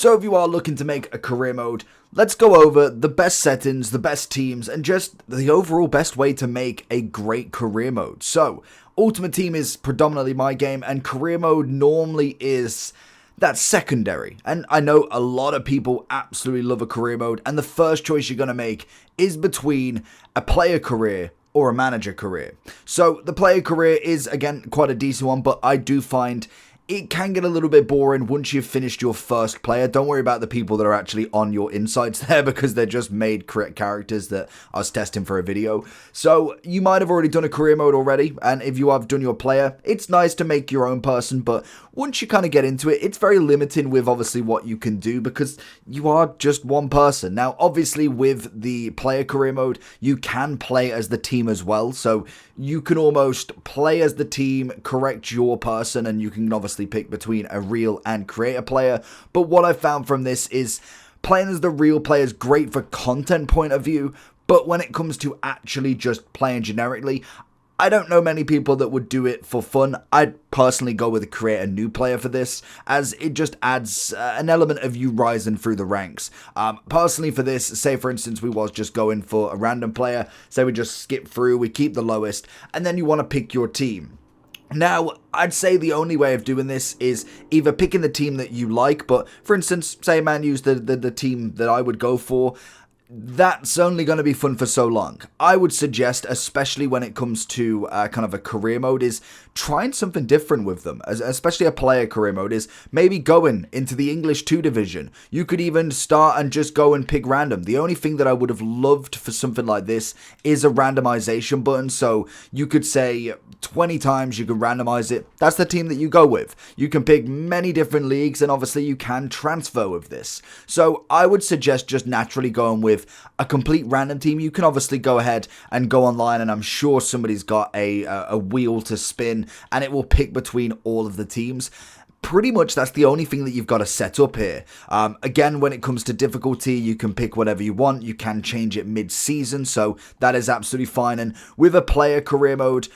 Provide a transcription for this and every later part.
So if you are looking to make a career mode, let's go over the best settings, the best teams, and just the overall best way to make a great career mode. So, Ultimate Team is predominantly my game, and career mode normally is that's secondary. And I know a lot of people absolutely love a career mode, and the first choice you're going to make is between a player career or a manager career. So the player career is, again, quite a decent one, but I do find it can get a little bit boring once you've finished your first player. Don't worry about the people that are actually on your insights there, because they're just made characters that I was testing for a video. So you might have already done a career mode already, and if you have done your player, it's nice to make your own person, but once you kind of get into it, it's very limiting with obviously what you can do, because you are just one person. Now, obviously with the player career mode, you can play as the team as well, so you can almost play as the team, correct your person, and you can obviously pick between a real and creator player. But what I found from this is playing as the real player is great for content point of view, but when it comes to actually just playing generically, I don't know many people that would do it for fun. I'd personally go with a create a new player for this, as it just adds an element of you rising through the ranks. Personally for this, say for instance we was just going for a random player, say we just skip through, we keep the lowest, and then you want to pick your team. Now, I'd say the only way of doing this is either picking the team that you like, but for instance, say Man U's the team that I would go for. That's only going to be fun for so long. I would suggest, especially when it comes to kind of a career mode, is trying something different with them, especially a player career mode, is maybe going into the English 2 division. You could even start and just go and pick random. The only thing that I would have loved for something like this is a randomization button, so you could say 20 times you can randomize it. That's the team that you go with. You can pick many different leagues, and obviously you can transfer with this. So I would suggest just naturally going with a complete random team. You can obviously go ahead and go online, and I'm sure somebody's got a wheel to spin, and it will pick between all of the teams. Pretty much that's the only thing that you've got to set up here. Again, when it comes to difficulty, you can pick whatever you want. You can change it mid-season, so that is absolutely fine. And with a player career mode,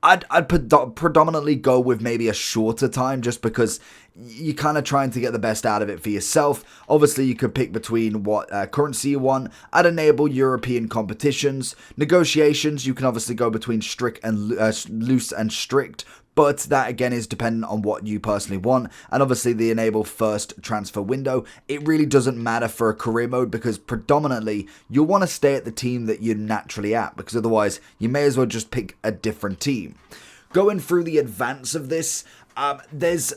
I'd predominantly go with maybe a shorter time, just because you're kind of trying to get the best out of it for yourself. Obviously, you could pick between what currency you want. I'd enable European competitions. Negotiations, you can obviously go between strict and loose and strict, but that again is dependent on what you personally want. And obviously the enable first transfer window, it really doesn't matter for a career mode, because predominantly you'll want to stay at the team that you're naturally at, because otherwise you may as well just pick a different team. Going through the advance of this, there's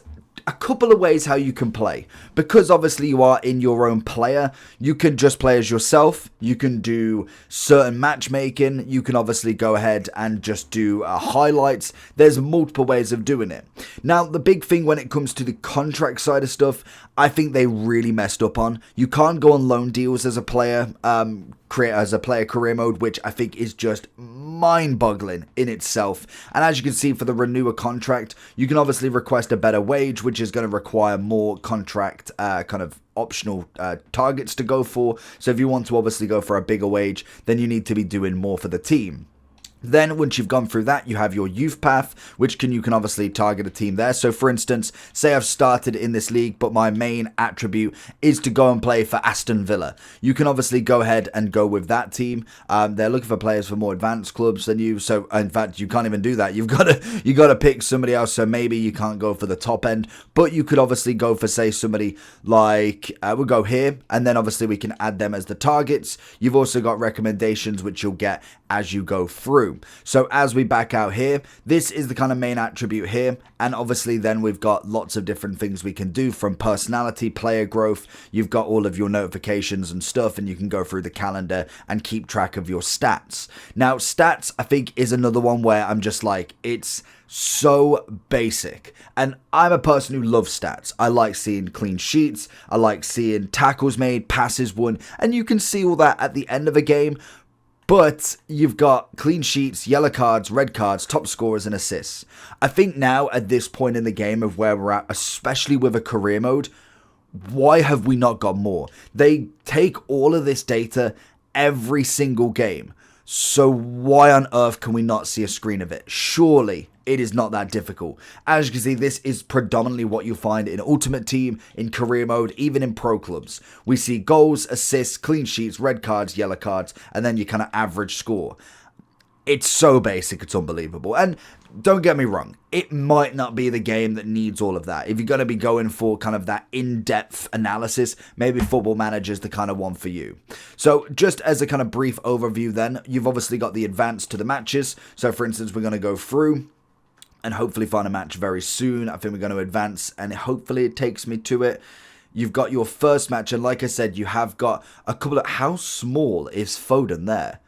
a couple of ways how you can play. Because obviously you are in your own player, you can just play as yourself. You can do certain matchmaking. You can obviously go ahead and just do highlights. There's multiple ways of doing it. Now, the big thing when it comes to the contract side of stuff, I think they really messed up on. You can't go on loan deals as a player, player career mode, which I think is just mind-boggling in itself. And as you can see, for the renew a contract, you can obviously request a better wage, which is going to require more contract kind of optional targets to go for. So if you want to obviously go for a bigger wage, then you need to be doing more for the team. Then once you've gone through that, you have your youth path, which you can obviously target a team there. So for instance, say I've started in this league, but my main attribute is to go and play for Aston Villa. You can obviously go ahead and go with that team. They're looking for players for more advanced clubs than you. So in fact, you can't even do that. You got to pick somebody else. So maybe you can't go for the top end, but you could obviously go for, say, somebody like, we'll go here, and then obviously we can add them as the targets. You've also got recommendations, which you'll get as you go through. So as we back out here, this is the kind of main attribute here, and obviously then we've got lots of different things we can do, from personality, player growth. You've got all of your notifications and stuff, and you can go through the calendar and keep track of your stats. Now, stats, I think, is another one where I'm just like, it's so basic, and I'm a person who loves stats. I like seeing clean sheets, I like seeing tackles made, passes won, and you can see all that at the end of a game. But you've got clean sheets, yellow cards, red cards, top scorers, and assists. I think now, at this point in the game of where we're at, especially with a career mode, why have we not got more? They take all of this data every single game. So why on earth can we not see a screen of it? Surely It is not that difficult. As you can see, this is predominantly what you find in Ultimate Team, in career mode, even in pro clubs. We see goals, assists, clean sheets, red cards, yellow cards, and then your kind of average score. It's so basic, it's unbelievable. And don't get me wrong, it might not be the game that needs all of that. If you're going to be going for kind of that in-depth analysis, maybe Football Manager is the kind of one for you. So just as a kind of brief overview then, you've obviously got the advance to the matches. So for instance, we're going to go through and hopefully find a match very soon. I think we're going to advance and hopefully it takes me to it. You've got your first match, and like I said, you have got a couple of... How small is Foden there?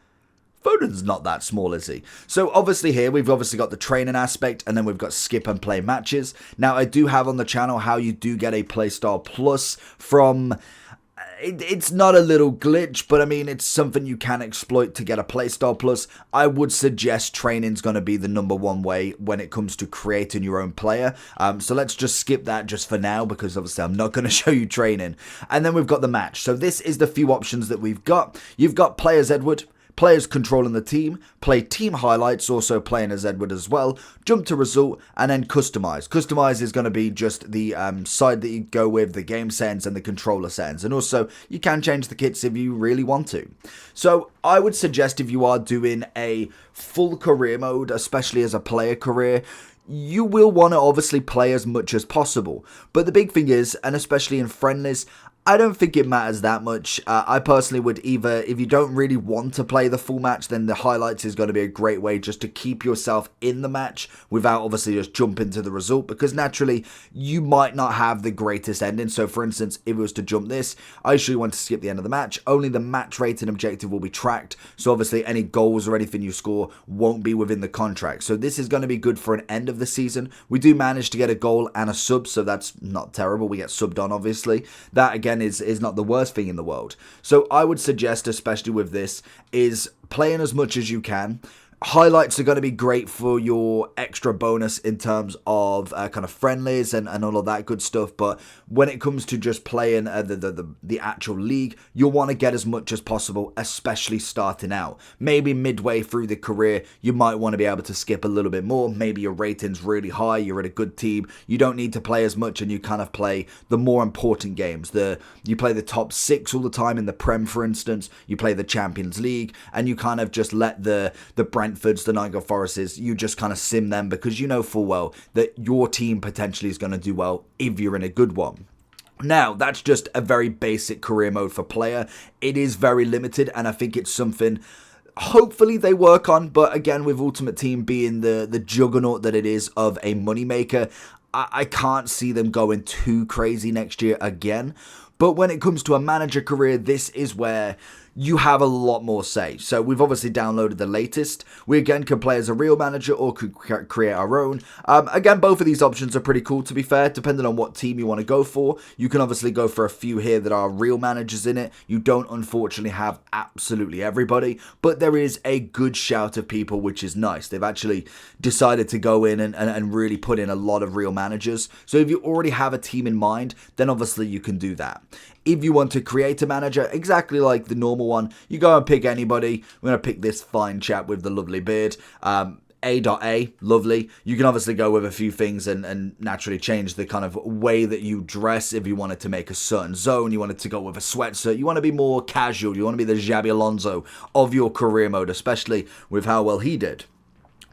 Foden's not that small, is he? So obviously here, we've obviously got the training aspect, and then we've got skip and play matches. Now, I do have on the channel how you do get a Playstyle Plus from... It's not a little glitch, but I mean, it's something you can exploit to get a Playstyle Plus. I would suggest training's going to be the #1 way when it comes to creating your own player. So let's just skip that just for now, because obviously I'm not going to show you training. And then we've got the match. So this is the few options that we've got. You've got play as Edward, players controlling the team, play team highlights, also playing as Edward as well, jump to result, and then customize. Customize is going to be just the side that you go with, the game settings and the controller settings. And also, you can change the kits if you really want to. So, I would suggest if you are doing a full career mode, especially as a player career, you will want to obviously play as much as possible. But the big thing is, and especially in friendlies, I don't think it matters that much. I personally would either, if you don't really want to play the full match, then the highlights is going to be a great way just to keep yourself in the match without obviously just jumping to the result, because naturally you might not have the greatest ending. So for instance, if it was to jump this, I usually want to skip the end of the match. Only the match rating objective will be tracked. So obviously any goals or anything you score won't be within the contract. So this is going to be good for an end of the season. We do manage to get a goal and a sub, so that's not terrible. We get subbed on, obviously. That again is not the worst thing in the world. So I would suggest, especially with this, is playing as much as you can. Highlights are going to be great for your extra bonus in terms of kind of friendlies and all of that good stuff. But when it comes to just playing the actual league, you'll want to get as much as possible, especially starting out. Maybe midway through the career, you might want to be able to skip a little bit more. Maybe your rating's really high, you're at a good team. You don't need to play as much, and you kind of play the more important games. You play the top 6 all the time in the Prem, for instance. You play the Champions League, and you kind of just let the Brentfords, the Nottingham Forests, you just kind of sim them, because you know full well that your team potentially is going to do well if you're in a good one. Now, that's just a very basic career mode for player. It is very limited, and I think it's something hopefully they work on, but again, with Ultimate Team being the juggernaut that it is of a moneymaker, I can't see them going too crazy next year again. But when it comes to a manager career, this is where you have a lot more say. So we've obviously downloaded the latest. We again can play as a real manager or could create our own. Again, both of these options are pretty cool, to be fair, depending on what team you want to go for. You can obviously go for a few here that are real managers in it. You don't unfortunately have absolutely everybody, but there is a good shout of people, which is nice. They've actually decided to go in and really put in a lot of real managers. So if you already have a team in mind, then obviously you can do that. If you want to create a manager, exactly like the normal one, you go and pick anybody. We're going to pick this fine chap with the lovely beard. A.A, lovely. You can obviously go with a few things and naturally change the kind of way that you dress. If you wanted to make a certain zone, you wanted to go with a sweatshirt, you want to be more casual, you want to be the Xabi Alonso of your career mode, especially with how well he did.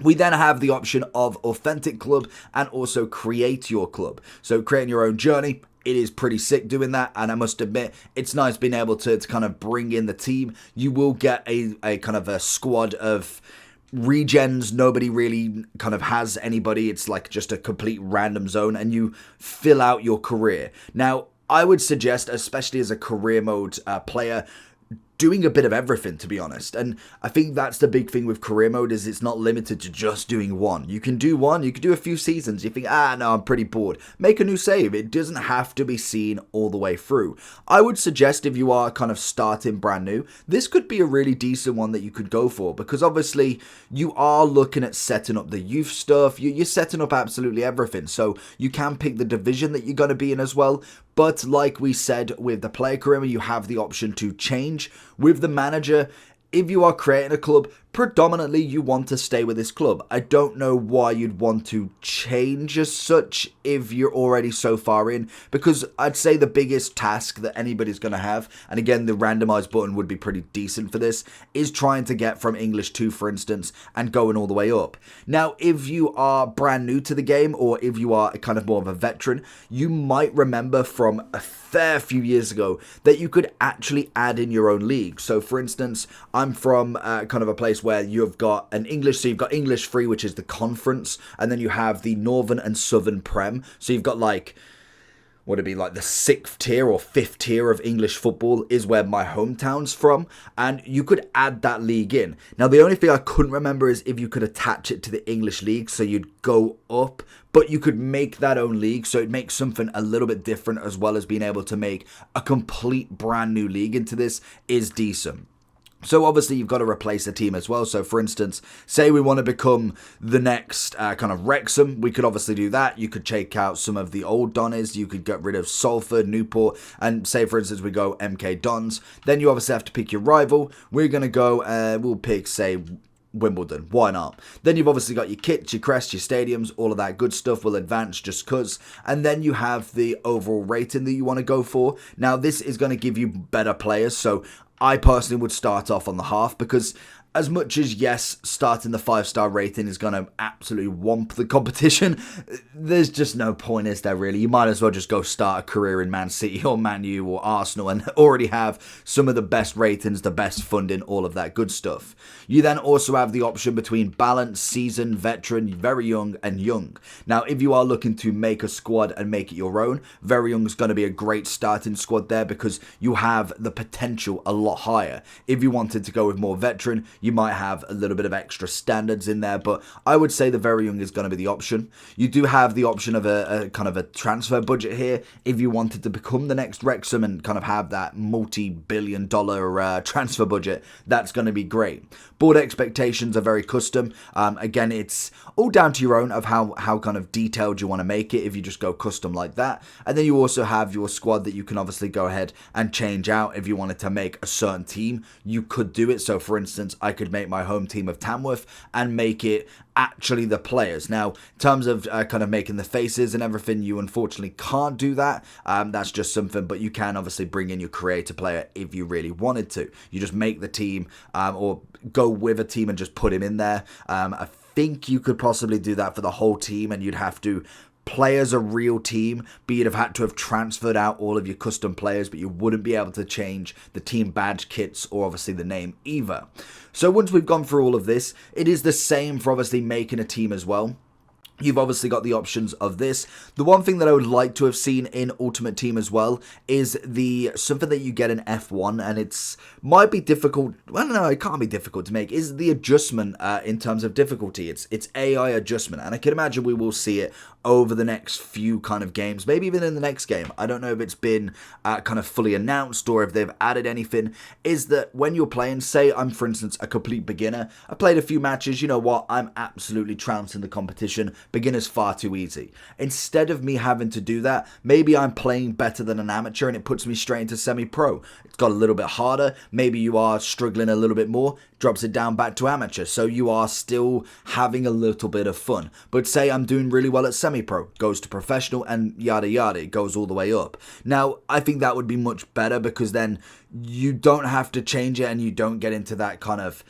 We then have the option of Authentic Club and also Create Your Club. So creating your own journey. It is pretty sick doing that, and I must admit, it's nice being able to kind of bring in the team. You will get a kind of a squad of regens. Nobody really kind of has anybody. It's like just a complete random zone, and you fill out your career. Now, I would suggest, especially as a career mode player, doing a bit of everything, to be honest. And I think that's the big thing with career mode, is it's not limited to just doing one. You can do one, you can do a few seasons. You think, no, I'm pretty bored. Make a new save. It doesn't have to be seen all the way through. I would suggest if you are kind of starting brand new, this could be a really decent one that you could go for, because obviously you are looking at setting up the youth stuff. You're setting up absolutely everything. So you can pick the division that you're going to be in as well. But like we said, with the player career, you have the option to change. With the manager, if you are creating a club, predominantly you want to stay with this club. I don't know why you'd want to change as such if you're already so far in, because I'd say the biggest task that anybody's going to have, and again the randomize button would be pretty decent for this, is trying to get from English 2, for instance, and going all the way up. Now, if you are brand new to the game, or if you are kind of more of a veteran, you might remember from a fair few years ago that you could actually add in your own league. So for instance, I'm from kind of a place where you've got an English, so you've got English 3, which is the conference, and then you have the Northern and Southern Prem. So you've got like, would it be like the 6th tier or 5th tier of English football is where my hometown's from, and you could add that league in. Now, the only thing I couldn't remember is if you could attach it to the English league, so you'd go up, but you could make that own league, so it makes something a little bit different, as well as being able to make a complete brand new league into this is decent. So obviously you've got to replace a team as well. So for instance, say we want to become the next kind of Wrexham, we could obviously do that. You could take out some of the old Donners, you could get rid of Salford, Newport, and say for instance we go MK Dons. Then you obviously have to pick your rival. We're going to go, we'll pick say Wimbledon, why not? Then you've obviously got your kits, your crests, your stadiums, all of that good stuff will advance just cuz. And then you have the overall rating that you want to go for. Now this is going to give you better players, so I personally would start off on the half, because as much as, yes, starting the 5-star rating is going to absolutely whomp the competition, there's just no point, is there really? You might as well just go start a career in Man City or Man U or Arsenal and already have some of the best ratings, the best funding, all of that good stuff. You then also have the option between balance, seasoned, veteran, very young, and young. Now, if you are looking to make a squad and make it your own, very young is going to be a great starting squad there, because you have the potential a lot higher. If you wanted to go with more veteran, you might have a little bit of extra standards in there, but I would say the very young is going to be the option. You do have the option of a kind of a transfer budget here if you wanted to become the next Wrexham and kind of have that multi-billion-dollar transfer budget. That's going to be great. Board expectations are very custom. Again, it's all down to your own of how kind of detailed you want to make it if you just go custom like that. And then you also have your squad that you can obviously go ahead and change out. If you wanted to make a certain team, you could do it. So for instance, I could make my home team of Tamworth and make it actually the players. Now, in terms of kind of making the faces and everything, you unfortunately can't do that. That's just something, but you can obviously bring in your creator player if you really wanted to. You just make the team or go with a team and just put him in there. I think you could possibly do that for the whole team, and you'd have to play as a real team, but you'd have had to have transferred out all of your custom players, but you wouldn't be able to change the team badge, kits, or obviously the name either. So once we've gone through all of this, it is the same for obviously making a team as well. You've obviously got the options of this. The one thing that I would like to have seen in Ultimate Team as well is something that you get in F1, and it's might be difficult. Well, no, it can't be difficult to make. Is the adjustment in terms of difficulty? It's AI adjustment, and I can imagine we will see it over the next few kind of games, maybe even in the next game. I don't know if it's been kind of fully announced or if they've added anything. Is that when you're playing, say I'm for instance a complete beginner, I played a few matches, you know what, I'm absolutely trouncing the competition. Beginner's far too easy. Instead of me having to do that, maybe I'm playing better than an amateur and it puts me straight into semi-pro. It's got a little bit harder. Maybe you are struggling a little bit more, drops it down back to amateur. So you are still having a little bit of fun. But say I'm doing really well at semi-pro, goes to professional, and yada yada, it goes all the way up. Now, I think that would be much better, because then you don't have to change it and you don't get into that kind of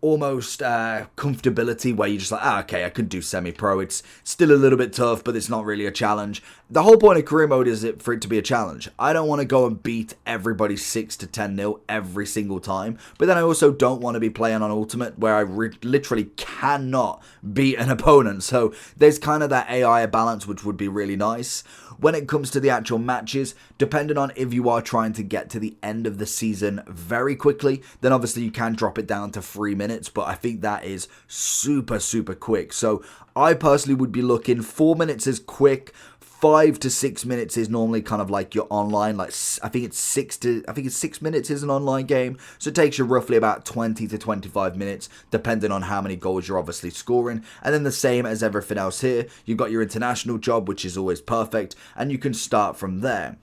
almost comfortability where you're just like, okay, I could do semi-pro. It's still a little bit tough, but it's not really a challenge. The whole point of career mode is for it to be a challenge. I don't want to go and beat everybody 6 to 10-0 every single time, but then I also don't want to be playing on Ultimate where I literally cannot beat an opponent. So there's kind of that AI balance, which would be really nice. When it comes to the actual matches, depending on if you are trying to get to the end of the season very quickly, then obviously you can drop it down to 3 minutes, but I think that is super, super quick. So I personally would be looking 4 minutes is quick. 5 to 6 minutes is normally kind of like your online, like I think it's 6 minutes is an online game, so it takes you roughly about 20 to 25 minutes depending on how many goals you're obviously scoring. And then the same as everything else here, you've got your international job, which is always perfect, and you can start from there.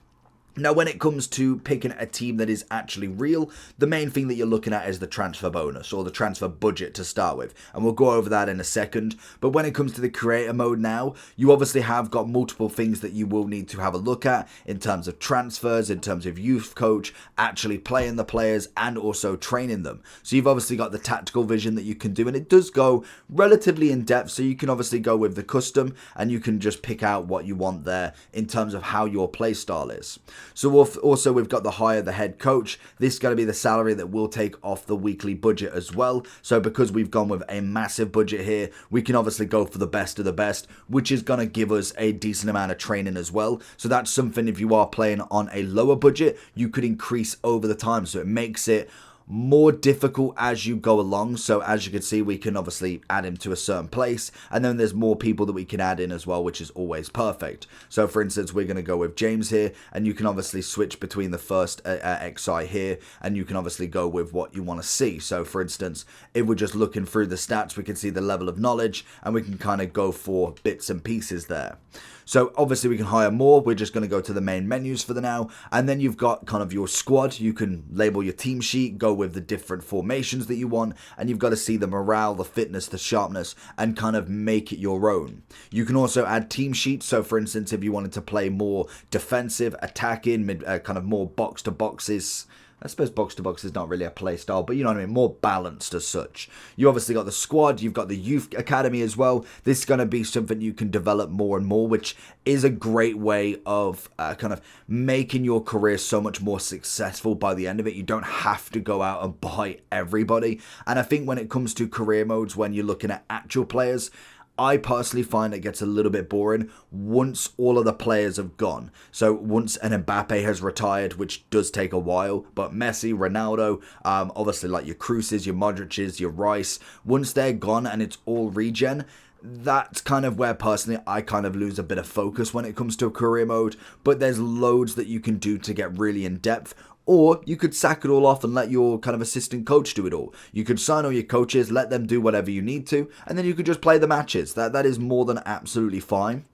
Now, when it comes to picking a team that is actually real, the main thing that you're looking at is the transfer bonus or the transfer budget to start with. And we'll go over that in a second. But when it comes to the creator mode now, you obviously have got multiple things that you will need to have a look at in terms of transfers, in terms of youth coach, actually playing the players and also training them. So you've obviously got the tactical vision that you can do, and it does go relatively in depth. So you can obviously go with the custom and you can just pick out what you want there in terms of how your play style is. So also we've got the hire the head coach. This is going to be the salary that we'll take off the weekly budget as well. So because we've gone with a massive budget here, we can obviously go for the best of the best, which is going to give us a decent amount of training as well. So that's something, if you are playing on a lower budget, you could increase over the time. So it makes it more difficult as you go along. So as you can see, we can obviously add him to a certain place, and then there's more people that we can add in as well, which is always perfect. So for instance, we're going to go with James here, and you can obviously switch between the first XI here, and you can obviously go with what you want to see. So for instance, if we're just looking through the stats, we can see the level of knowledge, and we can kind of go for bits and pieces there. So obviously we can hire more. We're just going to go to the main menus for the now. And then you've got kind of your squad. You can label your team sheet, go with the different formations that you want. And you've got to see the morale, the fitness, the sharpness, and kind of make it your own. You can also add team sheets. So for instance, if you wanted to play more defensive, attacking, kind of more box to boxes, I suppose box to box is not really a play style, but you know what I mean, more balanced as such. You obviously got the squad, you've got the youth academy as well. This is going to be something you can develop more and more, which is a great way of kind of making your career so much more successful by the end of it. You don't have to go out and buy everybody. And I think when it comes to career modes, when you're looking at actual players, I personally find it gets a little bit boring once all of the players have gone. So once an Mbappe has retired, which does take a while, but Messi, Ronaldo, obviously like your Krooses, your Modric's, your Rice, once they're gone and it's all regen, that's kind of where personally I kind of lose a bit of focus when it comes to a career mode. But there's loads that you can do to get really in depth. Or you could sack it all off and let your kind of assistant coach do it all. You could sign all your coaches, let them do whatever you need to, and then you could just play the matches. That is more than absolutely fine.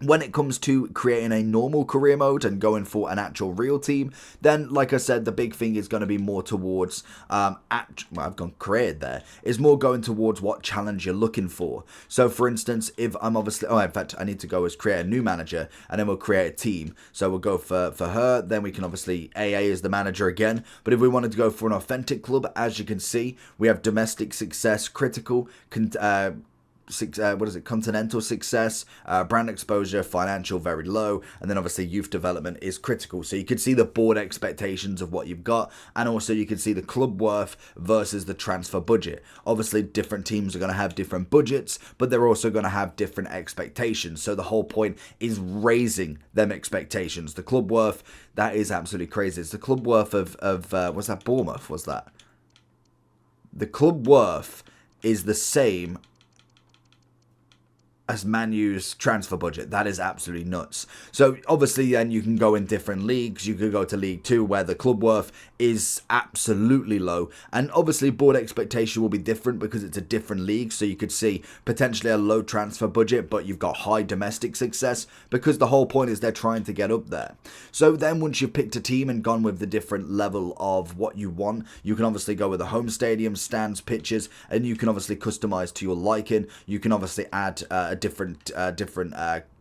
When it comes to creating a normal career mode and going for an actual real team, then like I said, the big thing is going to be more towards, I've gone created there, is more going towards what challenge you're looking for. So for instance, if I'm obviously, in fact, I need to go as create a new manager, and then we'll create a team. So we'll go for her, then we can obviously, AA is the manager again. But if we wanted to go for an authentic club, as you can see, we have domestic success, critical, continental success, brand exposure, financial very low, and then obviously youth development is critical. So you can see the board expectations of what you've got, and also you can see the club worth versus the transfer budget. Obviously different teams are going to have different budgets, but they're also going to have different expectations. So the whole point is raising them expectations. The club worth, that is absolutely crazy. It's the club worth of was that Bournemouth, was that? The club worth is the same as Man U's transfer budget. That is absolutely nuts. So obviously then you can go in different leagues. You could go to League 2 where the club worth is absolutely low, and obviously board expectation will be different because it's a different league. So you could see potentially a low transfer budget, but you've got high domestic success because the whole point is they're trying to get up there. So then once you've picked a team and gone with the different level of what you want, you can obviously go with the home stadium, stands, pitches, and you can obviously customize to your liking. You can obviously add a different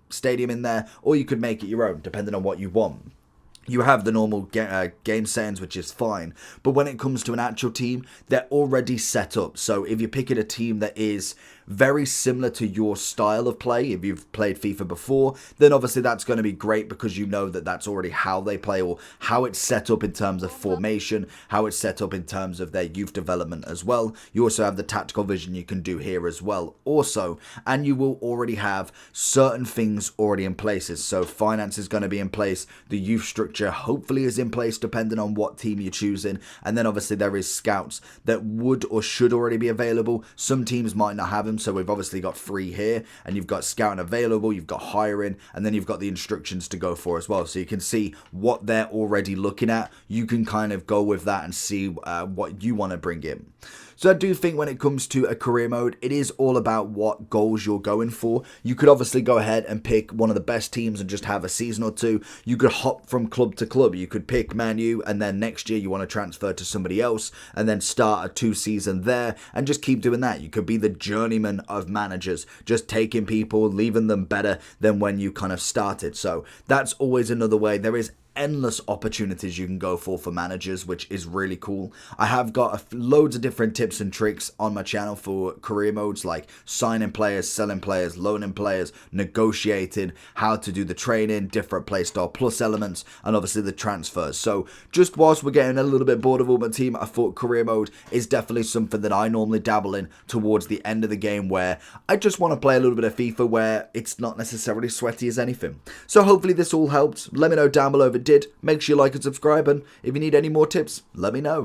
stadium in there, or you could make it your own depending on what you want. You have the normal game settings, which is fine, but when it comes to an actual team, they're already set up. So if you're picking a team that is very similar to your style of play, if you've played FIFA before, then obviously that's going to be great because you know that that's already how they play, or how it's set up in terms of formation, how it's set up in terms of their youth development as well. You also have the tactical vision you can do here as well also, and you will already have certain things already in places. So finance is going to be in place, the youth structure hopefully is in place depending on what team you're choosing, and then obviously there is scouts that would or should already be available. Some teams might not have them, them. So we've obviously got free here, and you've got scouting available, you've got hiring, and then you've got the instructions to go for as well. So you can see what they're already looking at. You can kind of go with that and see what you want to bring in. So I do think when it comes to a career mode, it is all about what goals you're going for. You could obviously go ahead and pick one of the best teams and just have a season or two. You could hop from club to club. You could pick Man U, and then next year you want to transfer to somebody else and then start a 2-season there and just keep doing that. You could be the journeyman of managers, just taking people, leaving them better than when you kind of started. So that's always another way. There is endless opportunities you can go for managers, which is really cool. I have got loads of different tips and tricks on my channel for career modes, like signing players, selling players, loaning players, negotiating, how to do the training, different playstyle plus elements, and obviously the transfers. So just whilst we're getting a little bit bored of Ultimate Team, I thought career mode is definitely something that I normally dabble in towards the end of the game, where I just want to play a little bit of FIFA where it's not necessarily sweaty as anything. So hopefully this all helped. Let me know down below if it did. Make sure you like and subscribe, and if you need any more tips, let me know.